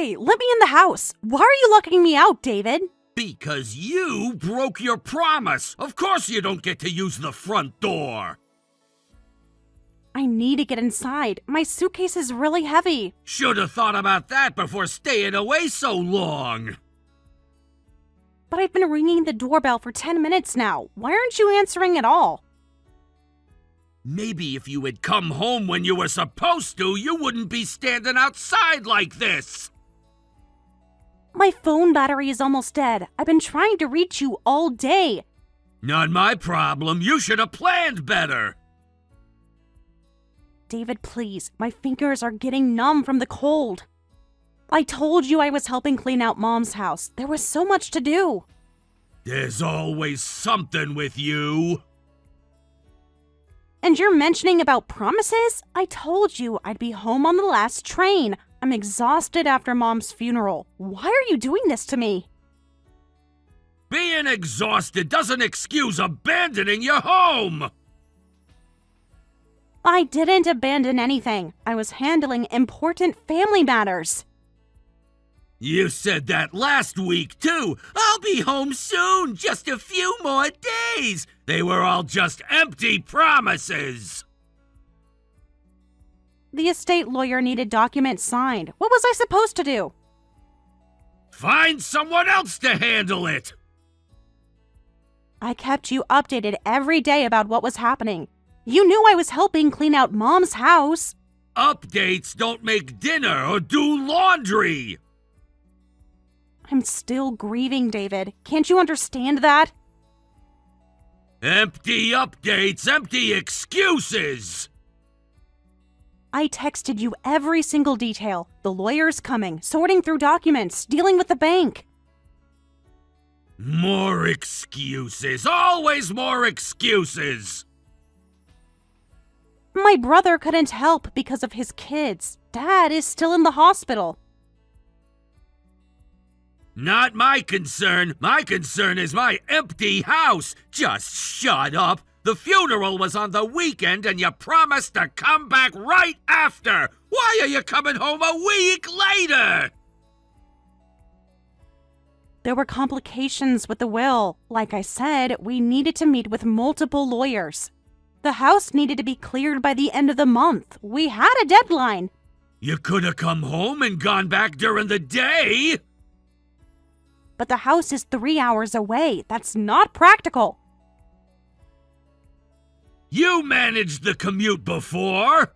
Hey, let me in the house. Why are you locking me out, David? Because you broke your promise. Of course you don't get to use the front door. I need to get inside. My suitcase is really heavy. Should have thought about that before staying away so long. But I've been ringing the doorbell for 10 minutes now. Why aren't you answering at all? Maybe if you had come home when you were supposed to, you wouldn't be standing outside like this. My phone battery is almost dead. I've been trying to reach you all day. Not my problem. You should have planned better. David, please. My fingers are getting numb from the cold. I told you I was helping clean out Mom's house. There was so much to do. There's always something with you. And you're mentioning about promises? I told you I'd be home on the last train. I'm exhausted after Mom's funeral. Why are you doing this to me? Being exhausted doesn't excuse abandoning your home. I didn't abandon anything. I was handling important family matters. You said that last week, too. I'll be home soon, just a few more days. They were all just empty promises. The estate lawyer needed documents signed. What was I supposed to do? Find someone else to handle it. I kept you updated every day about what was happening. You knew I was helping clean out Mom's house. Updates don't make dinner or do laundry. I'm still grieving, David. Can't you understand that? Empty updates, empty excuses. I texted you every single detail. The lawyer's coming, sorting through documents, dealing with the bank. More excuses. Always more excuses. My brother couldn't help because of his kids. Dad is still in the hospital. Not my concern. My concern is my empty house. Just shut up. The funeral was on the weekend and you promised to come back right after. Why are you coming home a week later? There were complications with the will. Like I said, we needed to meet with multiple lawyers. The house needed to be cleared by the end of the month. We had a deadline. You could have come home and gone back during the day. But the house is 3 hours away. That's not practical. You managed the commute before.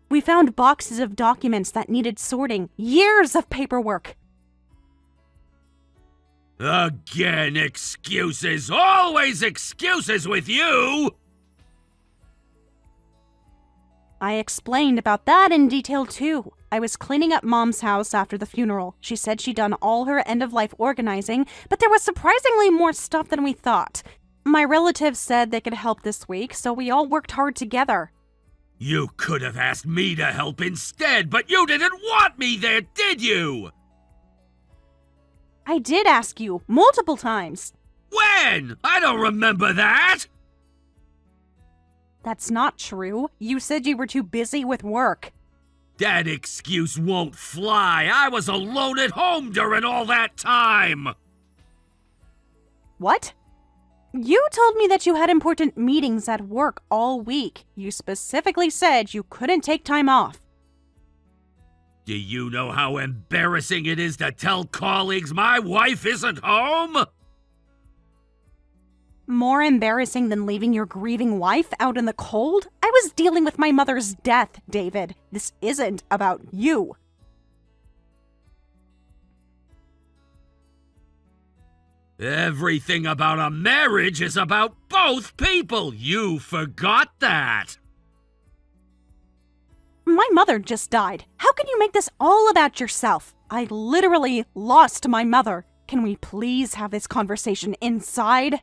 We found boxes of documents that needed sorting. Years of paperwork. Again, excuses. Always excuses with you. I explained about that in detail too. I was cleaning up Mom's house after the funeral. She said she'd done all her end-of-life organizing, but there was surprisingly more stuff than we thought. My relatives said they could help this week, so we all worked hard together. You could have asked me to help instead, but you didn't want me there, did you? I did ask you multiple times. When? I don't remember that. That's not true. You said you were too busy with work. That excuse won't fly. I was alone at home during all that time. What? You told me that you had important meetings at work all week. You specifically said you couldn't take time off. Do you know how embarrassing it is to tell colleagues my wife isn't home? More embarrassing than leaving your grieving wife out in the cold? I was dealing with my mother's death, David. This isn't about you. Everything about a marriage is about both people. You forgot that. My mother just died. How can you make this all about yourself? I literally lost my mother. Can we please have this conversation inside?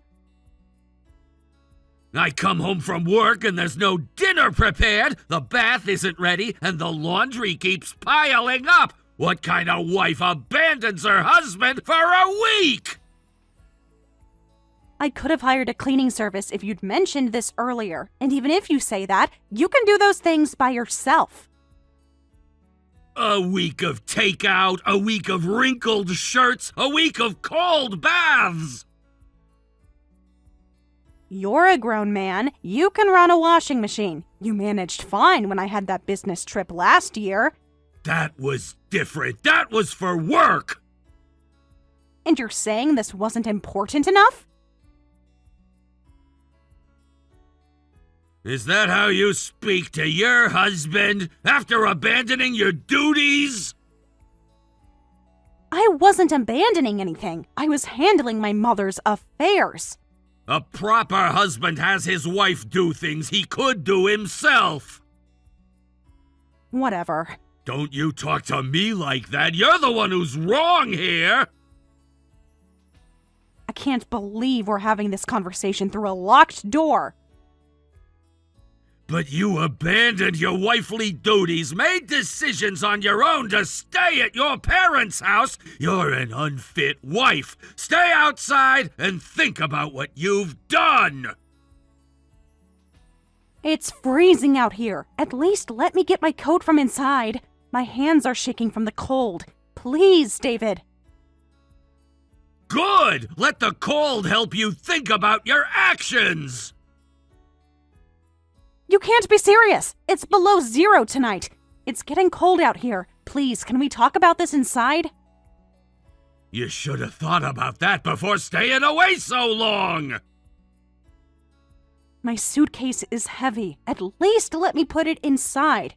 I come home from work and there's no dinner prepared, the bath isn't ready, and the laundry keeps piling up. What kind of wife abandons her husband for a week? I could have hired a cleaning service if you'd mentioned this earlier. And even if you say that, you can do those things by yourself. A week of takeout, a week of wrinkled shirts, a week of cold baths! You're a grown man. You can run a washing machine. You managed fine when I had that business trip last year. That was different. That was for work! And you're saying this wasn't important enough? Is that how you speak to your husband after abandoning your duties? I wasn't abandoning anything. I was handling my mother's affairs. A proper husband has his wife do things he could do himself. Whatever. Don't you talk to me like that. You're the one who's wrong here. I can't believe we're having this conversation through a locked door. But you abandoned your wifely duties, made decisions on your own to stay at your parents' house. You're an unfit wife. Stay outside and think about what you've done. It's freezing out here. At least let me get my coat from inside. My hands are shaking from the cold. Please, David. Good! Let the cold help you think about your actions! You can't be serious. It's below 0 tonight. It's getting cold out here. Please, can we talk about this inside? You should have thought about that before staying away so long! My suitcase is heavy. At least let me put it inside.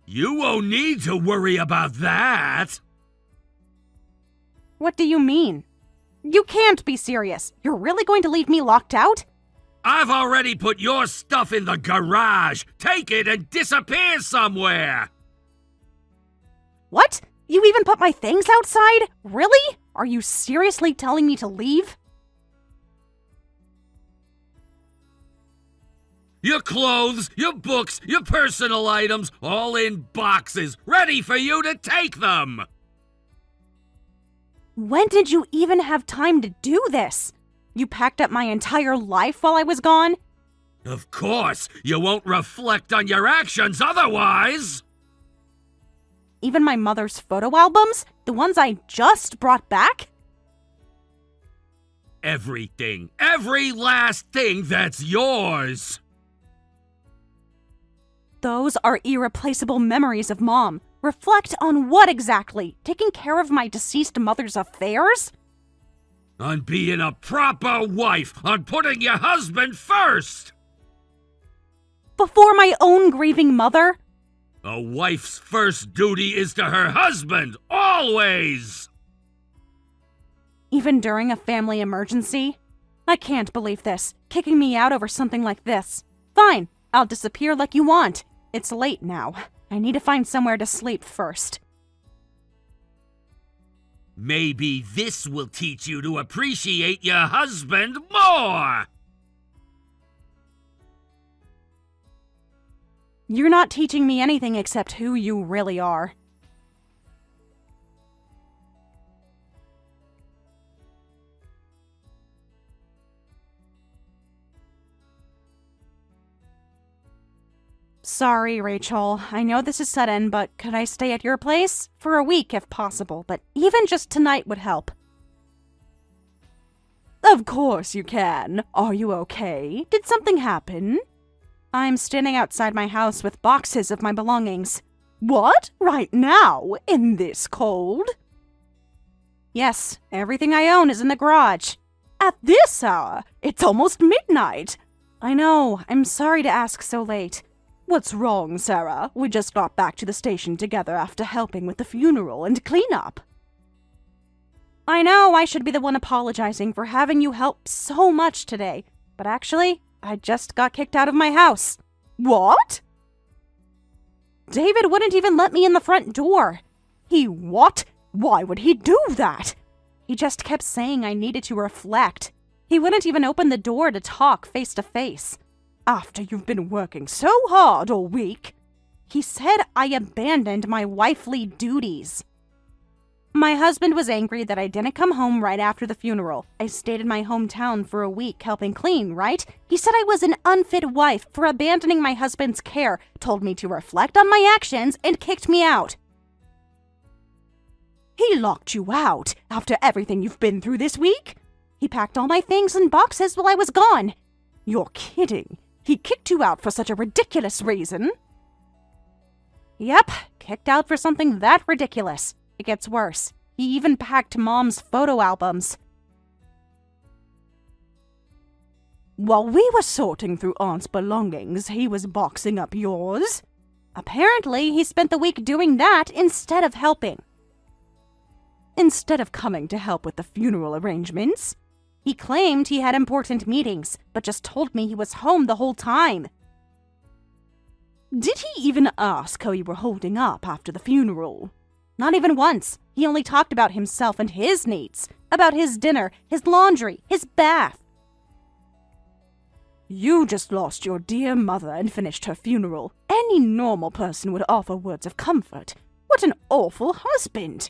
You won't need to worry about that! What do you mean? You can't be serious. You're really going to leave me locked out? I've already put your stuff in the garage. Take it and disappear somewhere! What? You even put my things outside? Really? Are you seriously telling me to leave? Your clothes, your books, your personal items, all in boxes, ready for you to take them! When did you even have time to do this? You packed up my entire life while I was gone? Of course, you won't reflect on your actions otherwise! Even my mother's photo albums? The ones I just brought back? Everything, every last thing that's yours! Those are irreplaceable memories of Mom. Reflect on what exactly? Taking care of my deceased mother's affairs? On being a proper wife, on putting your husband first! Before my own grieving mother? A wife's first duty is to her husband, always! Even during a family emergency? I can't believe this. Kicking me out over something like this. Fine, I'll disappear like you want. It's late now. I need to find somewhere to sleep first. Maybe this will teach you to appreciate your husband more! You're not teaching me anything except who you really are. Sorry, Rachel. I know this is sudden, but could I stay at your place? For a week, if possible, but even just tonight would help. Of course you can. Are you okay? Did something happen? I'm standing outside my house with boxes of my belongings. What? Right now? In this cold? Yes, everything I own is in the garage. At this hour? It's almost midnight. I know. I'm sorry to ask so late. What's wrong, Sarah? We just got back to the station together after helping with the funeral and cleanup. I know I should be the one apologizing for having you help so much today, but actually, I just got kicked out of my house. What? David wouldn't even let me in the front door. He what? Why would he do that? He just kept saying I needed to reflect. He wouldn't even open the door to talk face to face. After you've been working so hard all week. He said I abandoned my wifely duties. My husband was angry that I didn't come home right after the funeral. I stayed in my hometown for a week helping clean, right? He said I was an unfit wife for abandoning my husband's care, told me to reflect on my actions, and kicked me out. He locked you out after everything you've been through this week? He packed all my things in boxes while I was gone. You're kidding. He kicked you out for such a ridiculous reason? Yep, kicked out for something that ridiculous. It gets worse. He even packed Mom's photo albums. While we were sorting through Aunt's belongings, he was boxing up yours. Apparently, he spent the week doing that instead of helping. Instead of coming to help with the funeral arrangements, he claimed he had important meetings, but just told me he was home the whole time. Did he even ask how you were holding up after the funeral? Not even once. He only talked about himself and his needs, about his dinner, his laundry, his bath. You just lost your dear mother and finished her funeral. Any normal person would offer words of comfort. What an awful husband!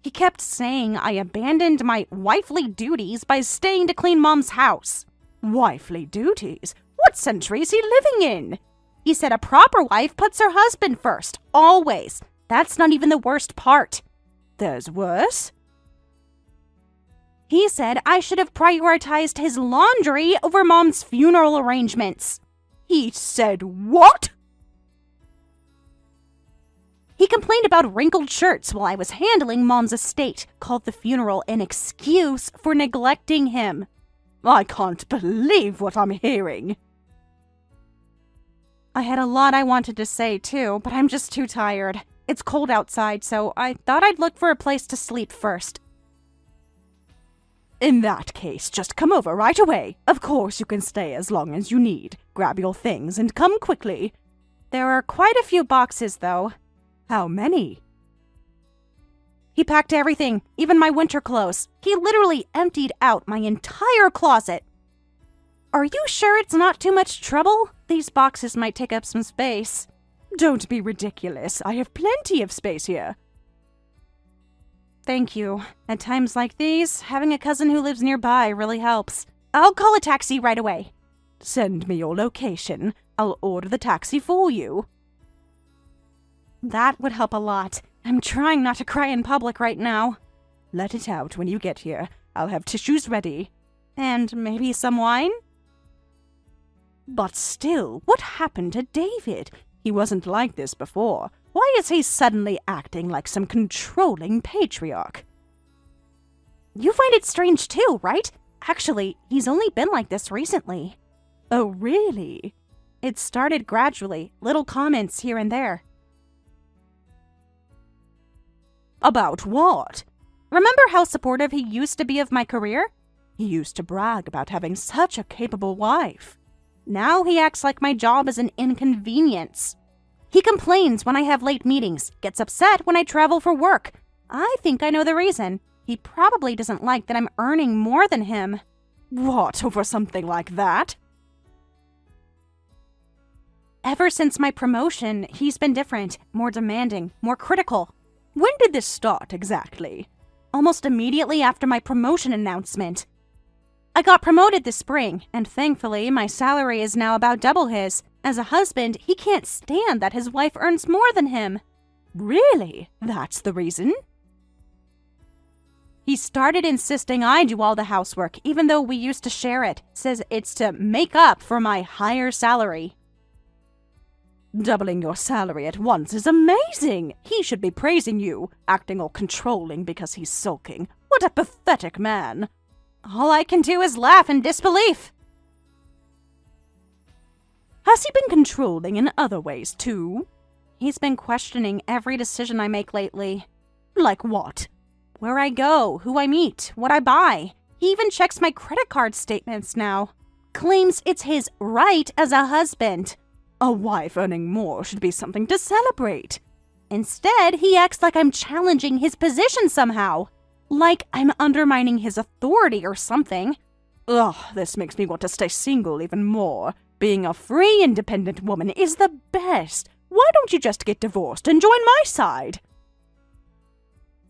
He kept saying I abandoned my wifely duties by staying to clean Mom's house. Wifely duties? What century is he living in? He said a proper wife puts her husband first, always. That's not even the worst part. There's worse. He said I should have prioritized his laundry over Mom's funeral arrangements. He said what? He complained about wrinkled shirts while I was handling Mom's estate, called the funeral an excuse for neglecting him. I can't believe what I'm hearing. I had a lot I wanted to say too, but I'm just too tired. It's cold outside, so I thought I'd look for a place to sleep first. In that case, just come over right away. Of course you can stay as long as you need. Grab your things and come quickly. There are quite a few boxes, though. How many? He packed everything, even my winter clothes. He literally emptied out my entire closet. Are you sure it's not too much trouble? These boxes might take up some space. Don't be ridiculous. I have plenty of space here. Thank you. At times like these, having a cousin who lives nearby really helps. I'll call a taxi right away. Send me your location. I'll order the taxi for you. That would help a lot. I'm trying not to cry in public right now. Let it out when you get here. I'll have tissues ready. And maybe some wine? But still, what happened to David? He wasn't like this before. Why is he suddenly acting like some controlling patriarch? You find it strange too, right? Actually, he's only been like this recently. Oh, really? It started gradually, little comments here and there. About what? Remember how supportive he used to be of my career? He used to brag about having such a capable wife. Now he acts like my job is an inconvenience. He complains when I have late meetings, gets upset when I travel for work. I think I know the reason. He probably doesn't like that I'm earning more than him. What, over something like that? Ever since my promotion, he's been different, more demanding, more critical. When did this start exactly? Almost immediately after my promotion announcement. I got promoted this spring, and thankfully my salary is now about double his. As a husband, he can't stand that his wife earns more than him. Really? That's the reason? He started insisting I do all the housework, even though we used to share it. Says it's to make up for my higher salary. Doubling your salary at once is amazing. He should be praising you, acting all controlling because he's sulking. What a pathetic man. All I can do is laugh in disbelief. Has he been controlling in other ways, too? He's been questioning every decision I make lately. Like what? Where I go, who I meet, what I buy. He even checks my credit card statements now. Claims it's his right as a husband. A wife earning more should be something to celebrate. Instead, he acts like I'm challenging his position somehow. Like I'm undermining his authority or something. Ugh, this makes me want to stay single even more. Being a free, independent woman is the best. Why don't you just get divorced and join my side?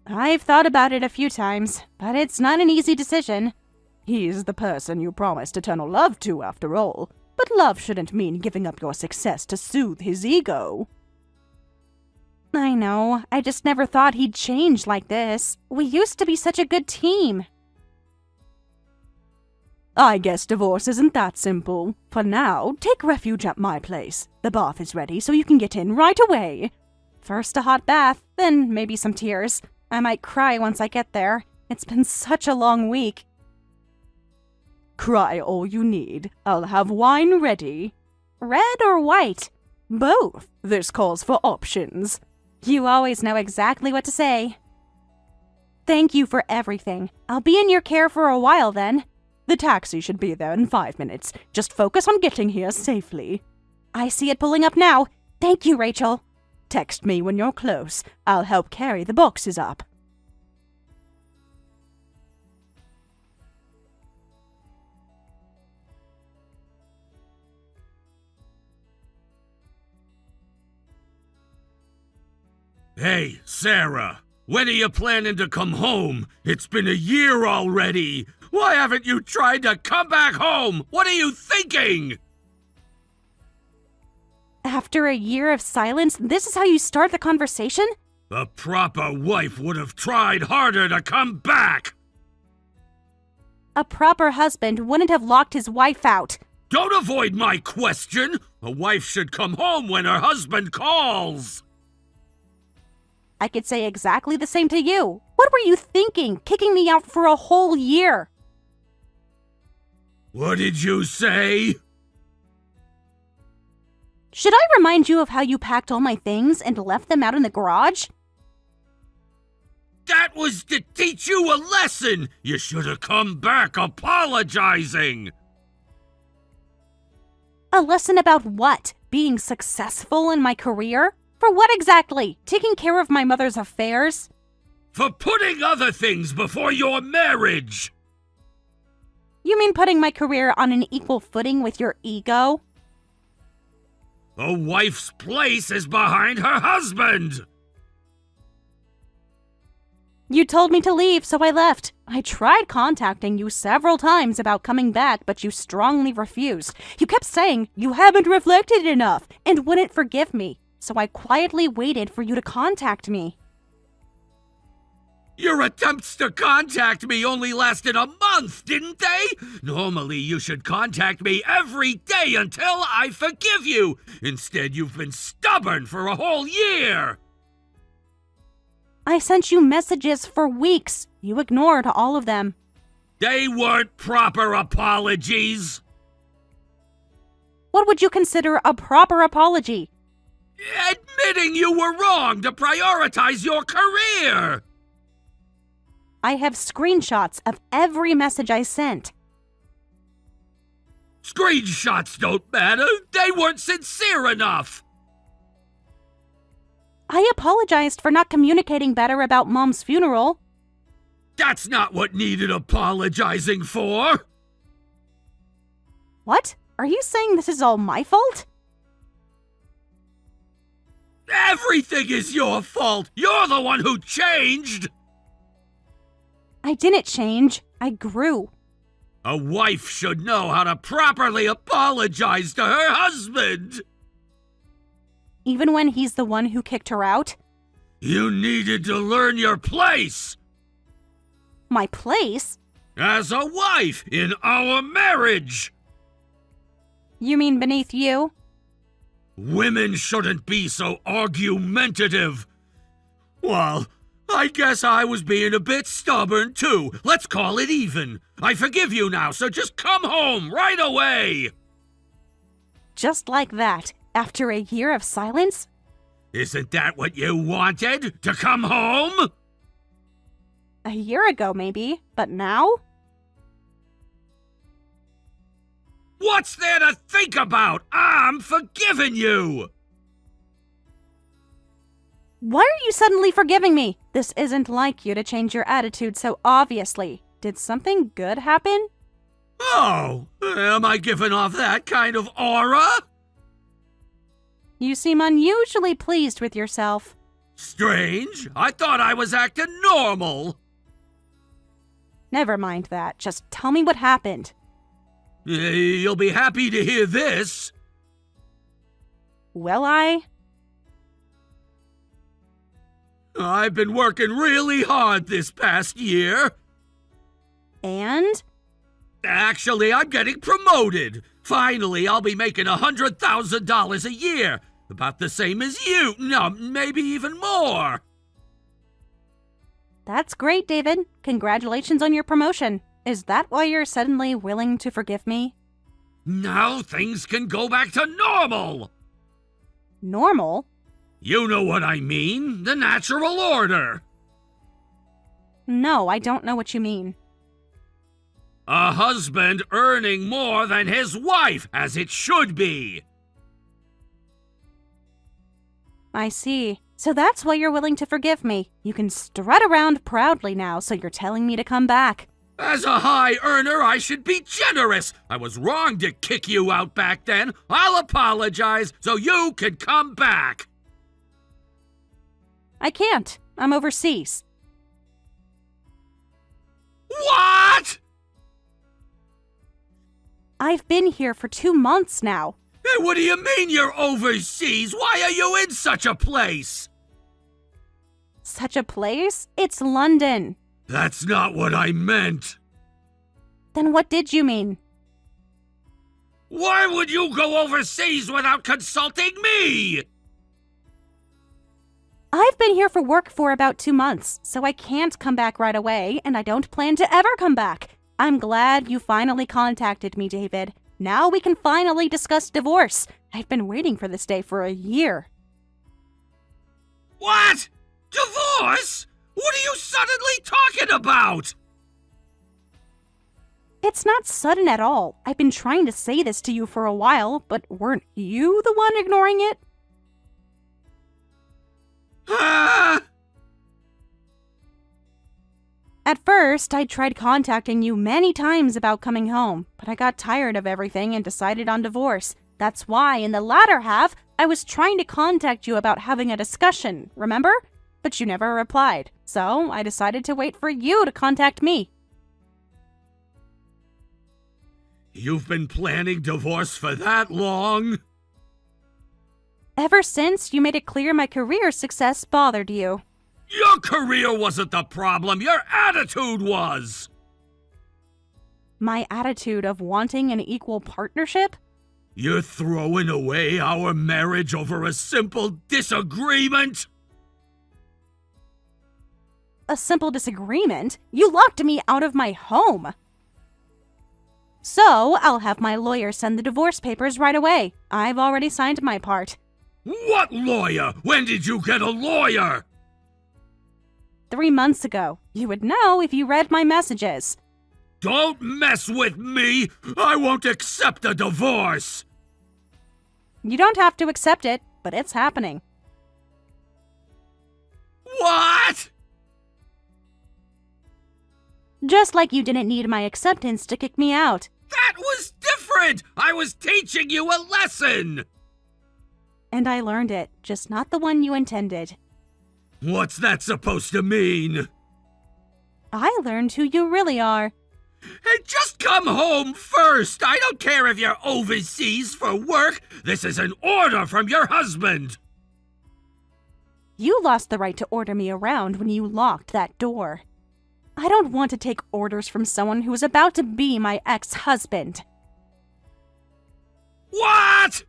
I've thought about it a few times, but it's not an easy decision. He's the person you promised eternal love to, after all. But love shouldn't mean giving up your success to soothe his ego. I know, I just never thought he'd change like this. We used to be such a good team. I guess divorce isn't that simple. For now, take refuge at my place. The bath is ready, so you can get in right away. First a hot bath, then maybe some tears. I might cry once I get there. It's been such a long week. Cry all you need. I'll have wine ready. Red or white? Both. This calls for options. You always know exactly what to say. Thank you for everything. I'll be in your care for a while then. The taxi should be there in 5 minutes. Just focus on getting here safely. I see it pulling up now. Thank you, Rachel. Text me when you're close. I'll help carry the boxes up. Hey, Sarah, when are you planning to come home? It's been a year already. Why haven't you tried to come back home? What are you thinking? After a year of silence, this is how you start the conversation? A proper wife would have tried harder to come back. A proper husband wouldn't have locked his wife out. Don't avoid my question. A wife should come home when her husband calls. I could say exactly the same to you. What were you thinking, kicking me out for a whole year? What did you say? Should I remind you of how you packed all my things and left them out in the garage? That was to teach you a lesson. You should have come back apologizing. A lesson about what? Being successful in my career? For what exactly? Taking care of my mother's affairs? For putting other things before your marriage. You mean putting my career on an equal footing with your ego? A wife's place is behind her husband. You told me to leave, so I left. I tried contacting you several times about coming back, but you strongly refused. You kept saying you haven't reflected enough and wouldn't forgive me, so I quietly waited for you to contact me. Your attempts to contact me only lasted a month, didn't they? Normally, you should contact me every day until I forgive you. Instead, you've been stubborn for a whole year. I sent you messages for weeks. You ignored all of them. They weren't proper apologies. What would you consider a proper apology? Admitting you were wrong to prioritize your career. I have screenshots of every message I sent. Screenshots don't matter. They weren't sincere enough. I apologized for not communicating better about Mom's funeral. That's not what needed apologizing for. What? Are you saying this is all my fault? Everything is your fault. You're the one who changed. I didn't change. I grew. A wife should know how to properly apologize to her husband. Even when he's the one who kicked her out? You needed to learn your place. My place? As a wife in our marriage. You mean beneath you? Women shouldn't be so argumentative. Well, I guess I was being a bit stubborn too. Let's call it even. I forgive you now, so just come home right away. Just like that, after a year of silence? Isn't that what you wanted? To come home? A year ago, maybe, but now? What's there to think about? I'm forgiving you. Why are you suddenly forgiving me? This isn't like you to change your attitude so obviously. Did something good happen? Oh, am I giving off that kind of aura? You seem unusually pleased with yourself. Strange. I thought I was acting normal. Never mind that. Just tell me what happened. You'll be happy to hear this. Will I? I've been working really hard this past year. And? Actually, I'm getting promoted. Finally, I'll be making $100,000 a year. About the same as you. No, maybe even more. That's great, David. Congratulations on your promotion. Is that why you're suddenly willing to forgive me? Now things can go back to normal. Normal? You know what I mean. The natural order. No, I don't know what you mean. A husband earning more than his wife, as it should be. I see. So that's why you're willing to forgive me. You can strut around proudly now, so you're telling me to come back. As a high earner, I should be generous. I was wrong to kick you out back then. I'll apologize so you can come back. I can't. I'm overseas. What? I've been here for 2 months now. Hey, what do you mean you're overseas? Why are you in such a place? Such a place? It's London. That's not what I meant. Then what did you mean? Why would you go overseas without consulting me? I've been here for work for about 2 months, so I can't come back right away, and I don't plan to ever come back. I'm glad you finally contacted me, David. Now we can finally discuss divorce. I've been waiting for this day for a year. What? Divorce? What are you suddenly talking about? It's not sudden at all. I've been trying to say this to you for a while, but weren't you the one ignoring it? At first, I tried contacting you many times about coming home, but I got tired of everything and decided on divorce. That's why, in the latter half, I was trying to contact you about having a discussion, remember? But you never replied, so I decided to wait for you to contact me. You've been planning divorce for that long? Ever since you made it clear my career success bothered you. Your career wasn't the problem, your attitude was! My attitude of wanting an equal partnership? You're throwing away our marriage over a simple disagreement? A simple disagreement? You locked me out of my home! So, I'll have my lawyer send the divorce papers right away. I've already signed my part. What lawyer? When did you get a lawyer? 3 months ago. You would know if you read my messages. Don't mess with me! I won't accept a divorce! You don't have to accept it, but it's happening. What? Just like you didn't need my acceptance to kick me out. That was different! I was teaching you a lesson! And I learned it, just not the one you intended. What's that supposed to mean? I learned who you really are. Hey, just come home first! I don't care if you're overseas for work! This is an order from your husband! You lost the right to order me around when you locked that door. I don't want to take orders from someone who is about to be my ex-husband. What?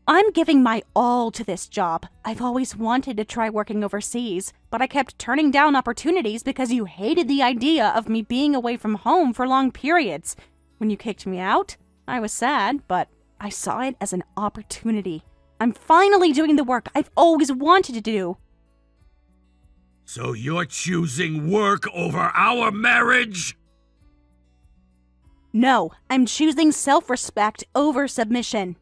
I'm giving my all to this job. I've always wanted to try working overseas, but I kept turning down opportunities because you hated the idea of me being away from home for long periods. When you kicked me out, I was sad, but I saw it as an opportunity. I'm finally doing the work I've always wanted to do. So you're choosing work over our marriage? No, I'm choosing self-respect over submission.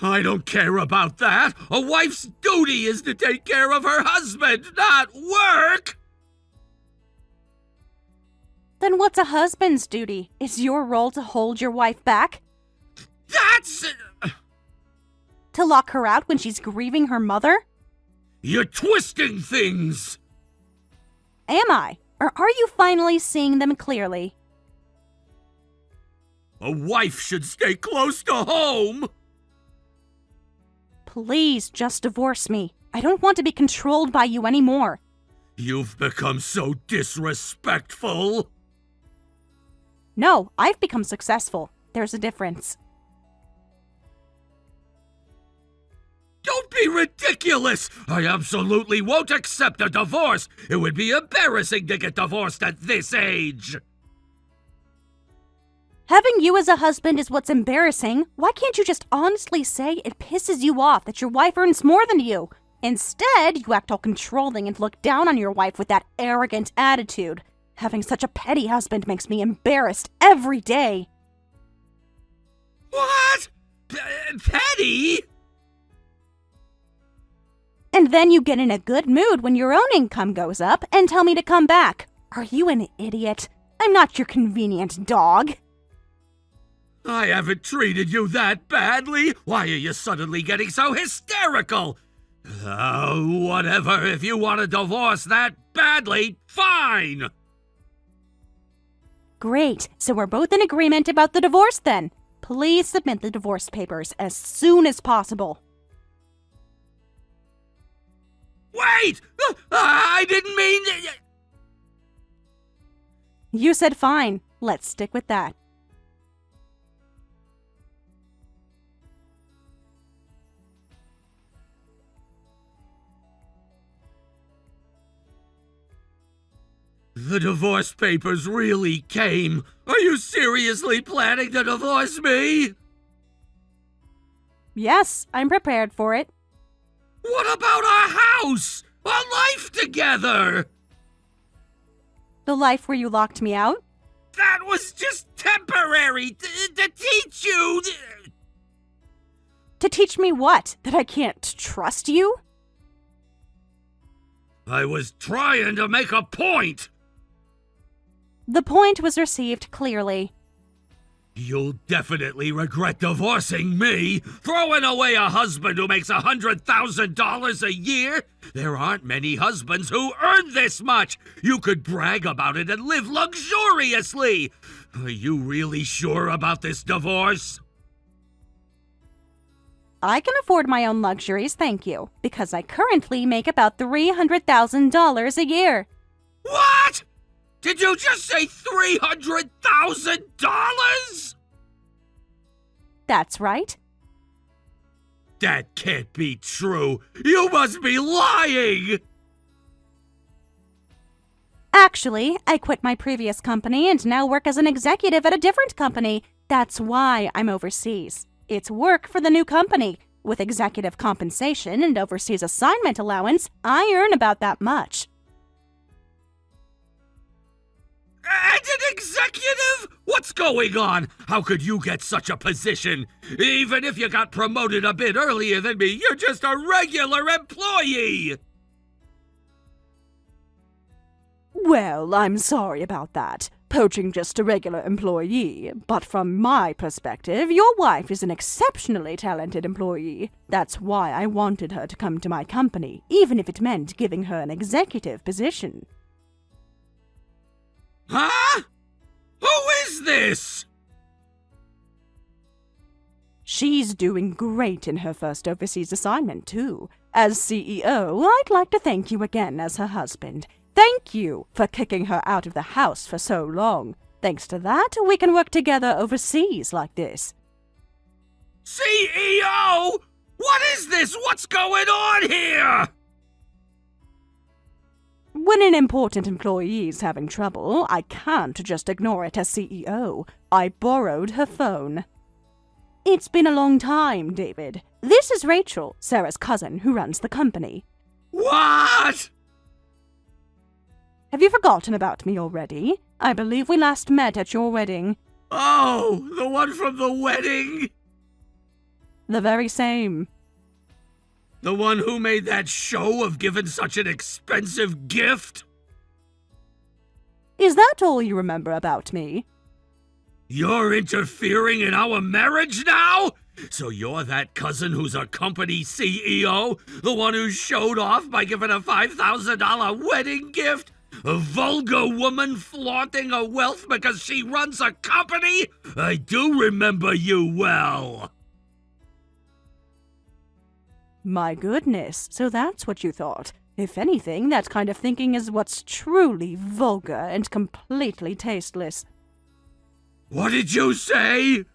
I don't care about that. A wife's duty is to take care of her husband, not work! Then what's a husband's duty? Is your role to hold your wife back? That's... To lock her out when she's grieving her mother? You're twisting things! Am I? Or are you finally seeing them clearly? A wife should stay close to home! Please just divorce me. I don't want to be controlled by you anymore. You've become so disrespectful. No, I've become successful. There's a difference. Don't be ridiculous! I absolutely won't accept a divorce! It would be embarrassing to get divorced at this age! Having you as a husband is what's embarrassing. Why can't you just honestly say it pisses you off that your wife earns more than you? Instead, you act all controlling and look down on your wife with that arrogant attitude. Having such a petty husband makes me embarrassed every day. What? Petty? And then you get in a good mood when your own income goes up and tell me to come back. Are you an idiot? I'm not your convenient dog. I haven't treated you that badly. Why are you suddenly getting so hysterical? Whatever. If you want a divorce that badly, fine. Great. So we're both in agreement about the divorce then. Please submit the divorce papers as soon as possible. Wait! I didn't mean... You said fine. Let's stick with that. The divorce papers really came. Are you seriously planning to divorce me? Yes, I'm prepared for it. What about our house? Our life together? The life where you locked me out? That was just temporary to teach you. To teach me what? That I can't trust you? I was trying to make a point. The point was received clearly. You'll definitely regret divorcing me, throwing away a husband who makes $100,000 a year. There aren't many husbands who earn this much. You could brag about it and live luxuriously. Are you really sure about this divorce? I can afford my own luxuries, thank you, because I currently make about $300,000 a year. What? Did you just say $300,000? That's right. That can't be true. You must be lying. Actually, I quit my previous company and now work as an executive at a different company. That's why I'm overseas. It's work for the new company. With executive compensation and overseas assignment allowance, I earn about that much. And an executive? What's going on? How could you get such a position? Even if you got promoted a bit earlier than me, you're just a regular employee! Well, I'm sorry about that. Poaching just a regular employee. But from my perspective, your wife is an exceptionally talented employee. That's why I wanted her to come to my company, even if it meant giving her an executive position. Huh? Who is this? She's doing great in her first overseas assignment, too. As CEO, I'd like to thank you again as her husband. Thank you for kicking her out of the house for so long. Thanks to that, we can work together overseas like this. CEO? What is this? What's going on here? When an important employee is having trouble, I can't just ignore it as CEO. I borrowed her phone. It's been a long time, David. This is Rachel, Sarah's cousin, who runs the company. What? Have you forgotten about me already? I believe we last met at your wedding. Oh, the one from the wedding? The very same. The one who made that show of giving such an expensive gift? Is that all you remember about me? You're interfering in our marriage now? So you're that cousin who's a company CEO? The one who showed off by giving a $5,000 wedding gift? A vulgar woman flaunting her wealth because she runs a company? I do remember you well. My goodness, so that's what you thought. If anything, that kind of thinking is what's truly vulgar and completely tasteless. What did you say?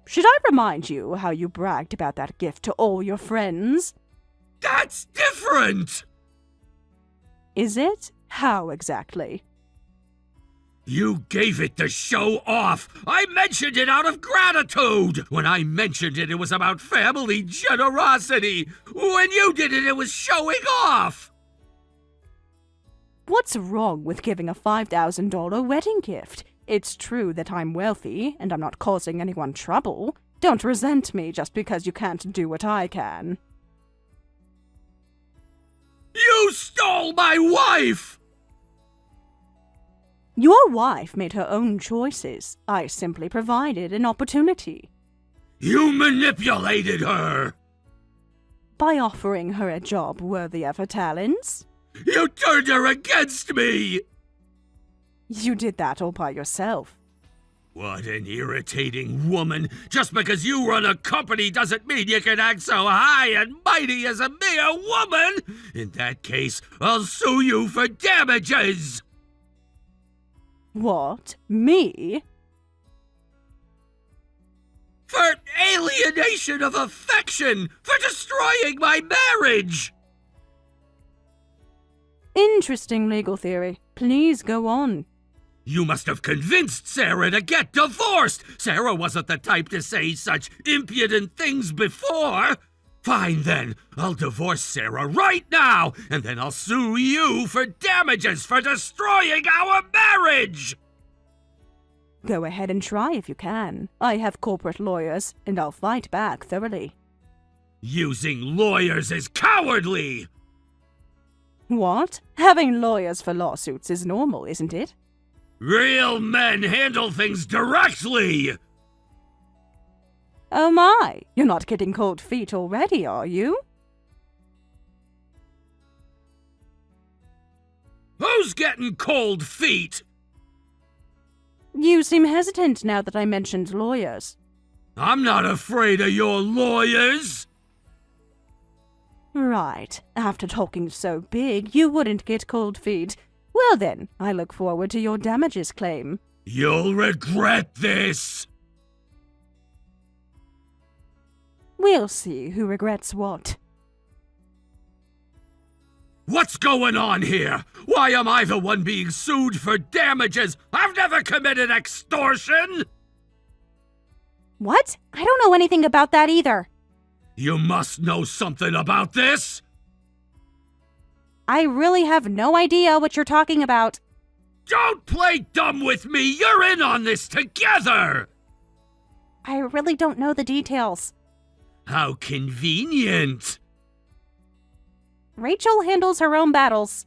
Should I remind you how you bragged about that gift to all your friends? That's different! Is it? How exactly? You gave it to show off. I mentioned it out of gratitude. When I mentioned it, it was about family generosity. When you did it, it was showing off. What's wrong with giving a $5,000 wedding gift? It's true that I'm wealthy, and I'm not causing anyone trouble. Don't resent me just because you can't do what I can. You stole my wife! Your wife made her own choices. I simply provided an opportunity. You manipulated her! By offering her a job worthy of her talents. You turned her against me! You did that all by yourself. What an irritating woman. Just because you run a company doesn't mean you can act so high and mighty as a mere woman! In that case, I'll sue you for damages! What? Me? For alienation of affection! For destroying my marriage! Interesting legal theory. Please go on. You must have convinced Sarah to get divorced! Sarah wasn't the type to say such impudent things before! Fine then, I'll divorce Sarah right now, and then I'll sue you for damages for destroying our marriage! Go ahead and try if you can. I have corporate lawyers, and I'll fight back thoroughly. Using lawyers is cowardly! What? Having lawyers for lawsuits is normal, isn't it? Real men handle things directly! Oh my, you're not getting cold feet already, are you? Who's getting cold feet? You seem hesitant now that I mentioned lawyers. I'm not afraid of your lawyers! Right, after talking so big, you wouldn't get cold feet. Well then, I look forward to your damages claim. You'll regret this! We'll see who regrets what. What's going on here? Why am I the one being sued for damages? I've never committed extortion! What? I don't know anything about that either. You must know something about this! I really have no idea what you're talking about. Don't play dumb with me! You're in on this together! I really don't know the details. How convenient! Rachel handles her own battles.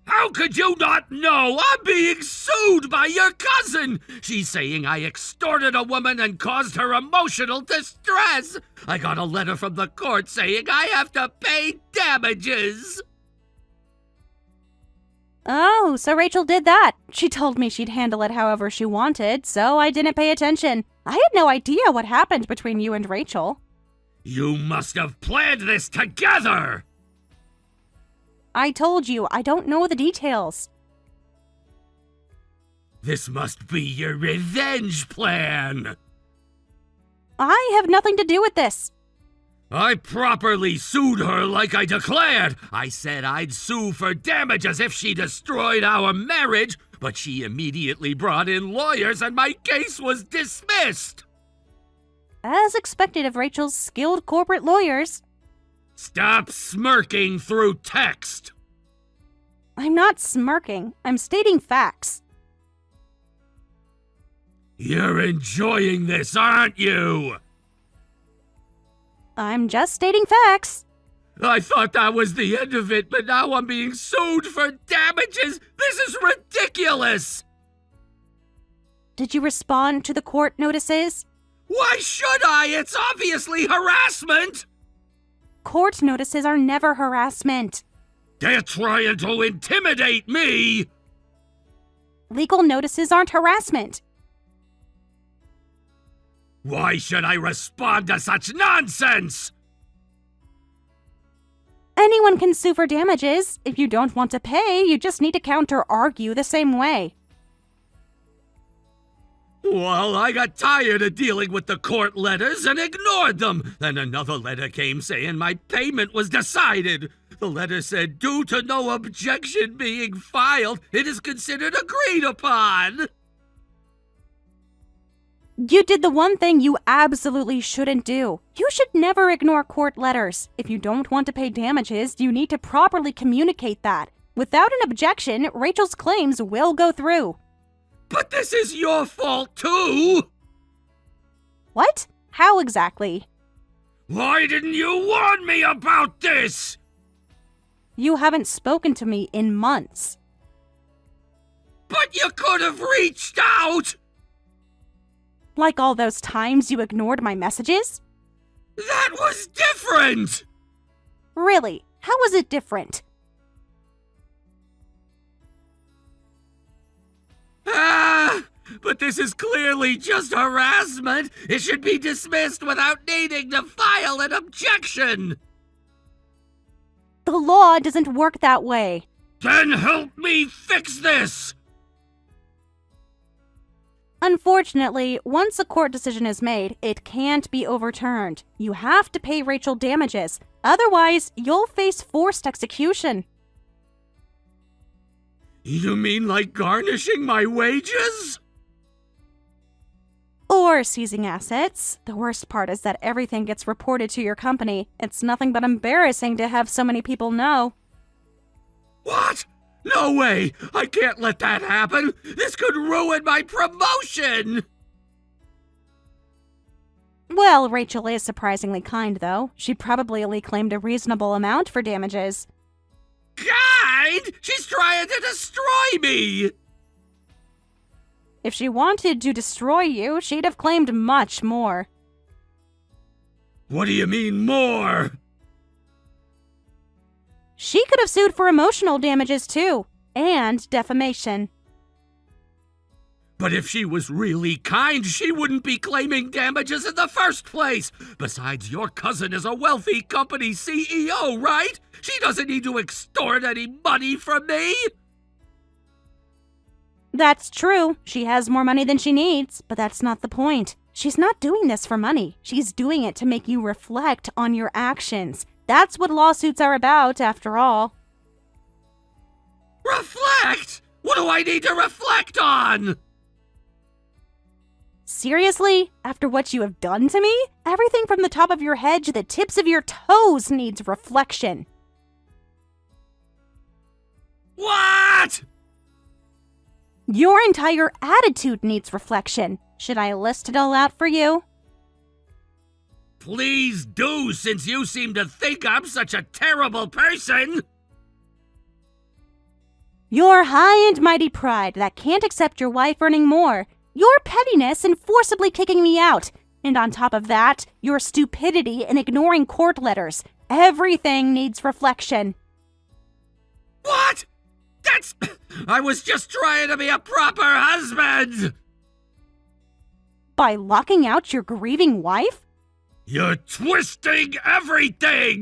How could you not know? I'm being sued by your cousin! She's saying I extorted a woman and caused her emotional distress! I got a letter from the court saying I have to pay damages! Oh, so Rachel did that. She told me she'd handle it however she wanted, so I didn't pay attention. I had no idea what happened between you and Rachel. You must have planned this together! I told you, I don't know the details. This must be your revenge plan! I have nothing to do with this. I properly sued her like I declared. I said I'd sue for damages if she destroyed our marriage, but she immediately brought in lawyers and my case was dismissed. As expected of Rachel's skilled corporate lawyers. Stop smirking through text. I'm not smirking. I'm stating facts. You're enjoying this, aren't you? I'm just stating facts. I thought that was the end of it, but now I'm being sued for damages. This is ridiculous. Did you respond to the court notices? Why should I? It's obviously harassment. Court notices are never harassment. They're trying to intimidate me. Legal notices aren't harassment. Why should I respond to such nonsense? Anyone can sue for damages. If you don't want to pay, you just need to counter-argue the same way. Well, I got tired of dealing with the court letters and ignored them. Then another letter came saying my payment was decided. The letter said, due to no objection being filed, it is considered agreed upon. You did the one thing you absolutely shouldn't do. You should never ignore court letters. If you don't want to pay damages, you need to properly communicate that. Without an objection, Rachel's claims will go through. But this is your fault too! What? How exactly? Why didn't you warn me about this? You haven't spoken to me in months. But you could have reached out! Like all those times you ignored my messages? That was different! Really? How was it different? But this is clearly just harassment. It should be dismissed without needing to file an objection. The law doesn't work that way. Then help me fix this! Unfortunately, once a court decision is made, it can't be overturned. You have to pay Rachel damages. Otherwise, you'll face forced execution. You mean like garnishing my wages? Or seizing assets. The worst part is that everything gets reported to your company. It's nothing but embarrassing to have so many people know. What? No way! I can't let that happen! This could ruin my promotion! Well, Rachel is surprisingly kind, though. She probably only claimed a reasonable amount for damages. Kind? She's trying to destroy me! If she wanted to destroy you, she'd have claimed much more. What do you mean, more? She could have sued for emotional damages, too, and defamation. But if she was really kind, she wouldn't be claiming damages in the first place. Besides, your cousin is a wealthy company CEO, right? She doesn't need to extort any money from me. That's true. She has more money than she needs, but that's not the point. She's not doing this for money. She's doing it to make you reflect on your actions. That's what lawsuits are about, after all. Reflect? What do I need to reflect on? Seriously? After what you have done to me? Everything from the top of your head to the tips of your toes needs reflection. What? Your entire attitude needs reflection. Should I list it all out for you? Please do, since you seem to think I'm such a terrible person. Your high and mighty pride that can't accept your wife earning more. Your pettiness in forcibly kicking me out. And on top of that, your stupidity in ignoring court letters. Everything needs reflection. What? I was just trying to be a proper husband! By locking out your grieving wife? You're twisting everything!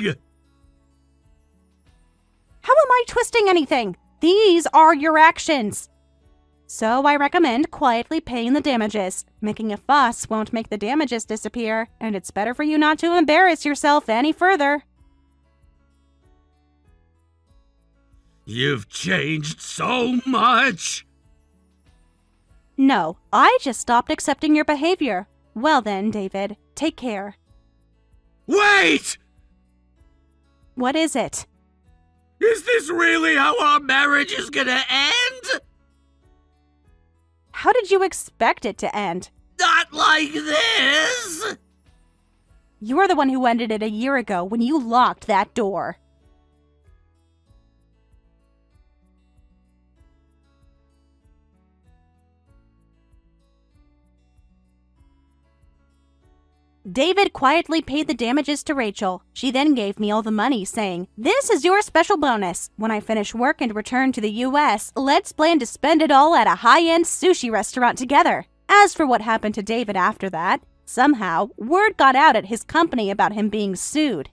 How am I twisting anything? These are your actions. So I recommend quietly paying the damages. Making a fuss won't make the damages disappear, and it's better for you not to embarrass yourself any further. You've changed so much! No, I just stopped accepting your behavior. Well then, David, take care. Wait! What is it? Is this really how our marriage is gonna end? How did you expect it to end? Not like this! You're the one who ended it a year ago when you locked that door. David quietly paid the damages to Rachel. She then gave me all the money, saying, "This is your special bonus. When I finish work and return to the US, let's plan to spend it all at a high-end sushi restaurant together." As for what happened to David after that, Somehow, word got out at his company about him being sued.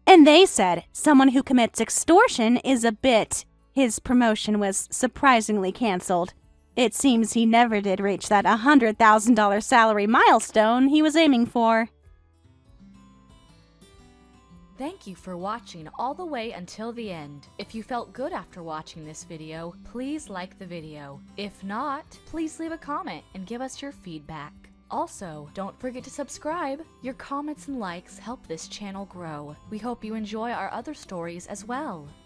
And they said someone who commits extortion is a bit. His promotion was surprisingly canceled. It seems he never did reach that $100,000 salary milestone he was aiming for. Thank you for watching all the way until the end. If you felt good after watching this video, please like the video. If not, please leave a comment and give us your feedback. Also, don't forget to subscribe. Your comments and likes help this channel grow. We hope you enjoy our other stories as well.